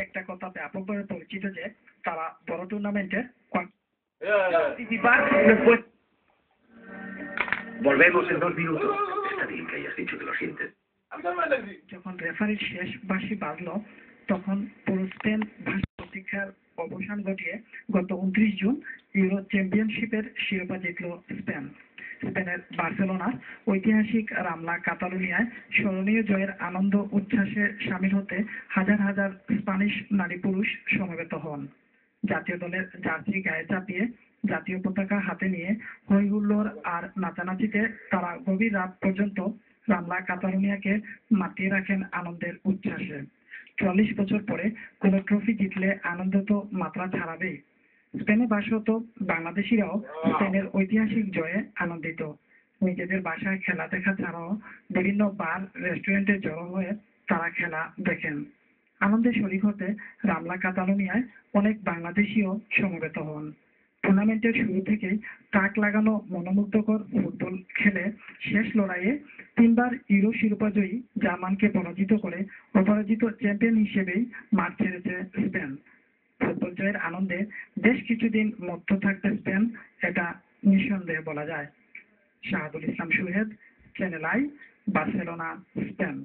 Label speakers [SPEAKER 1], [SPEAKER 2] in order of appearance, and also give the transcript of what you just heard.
[SPEAKER 1] একটা কথা ব্যাপকভাবে পরিচিত যে তারা বড় টুর্নামেন্টে
[SPEAKER 2] Volvemos en 2 minutos. Está bien que hayas dicho que lo sientes.
[SPEAKER 1] যখন রেফারির শেষ বাঁশি বাজলো তখন পুরো স্পেন প্রতীক্ষার অবসান ঘটিয়ে গত 29 জুন ইউরো চ্যাম্পিয়নশিপের শিরোপা জিতল স্পেন। স্পেনের বার্সেলোনার ঐতিহাসিক রামলা কাতালুনিয়ায় স্মরণীয় জয়ের আনন্দ উচ্ছ্বাসে সামিল হতে হাজার হাজার স্প্যানিশ নারী পুরুষ সমবেত হন। জাতীয় দলের জার্সি গায়ে চাপিয়ে জাতীয় পতাকা হাতে নিয়ে হই হুল্লোড় আর নাচানাচিতে তারা গভীর রাত পর্যন্ত রামলা কাতালুনিয়াকে মাতিয়ে রাখেন আনন্দের উচ্ছ্বাসে। ৪০ বছর পরে কোন ট্রফি জিতলে আনন্দ তো মাত্রা ছাড়াবেই। স্পেনে বাসরত বাংলাদেশিরাও স্পেনের ঐতিহাসিক জয়ে আনন্দিত। নিজেদের বাসায় খেলা দেখা ছাড়াও বিভিন্ন বার রেস্টুরেন্টে জড়ো হয়ে তারা খেলা দেখেন। আনন্দে শরীক হতে রামলা কাতালুনিয়ায় অনেক বাংলাদেশিও সমবেত হন। টুর্নামেন্টের শুরু থেকেই তাক লাগানো মনোমুগ্ধকর ফুটবল খেলে শেষ লড়াইয়ে 3 বার ইউরো শিরোপাজয়ী জার্মানকে পরাজিত করে অপরাজিত চ্যাম্পিয়ন হিসেবেই মাঠ ছেড়েছে স্পেন। ফুটবল জয়ের আনন্দে বেশ কিছুদিন মত্ত থাকবে স্পেন, এটা নিঃসন্দেহে বলা যায়। শাহাদুল ইসলাম Suhed, channel I, Barcelona, Spain.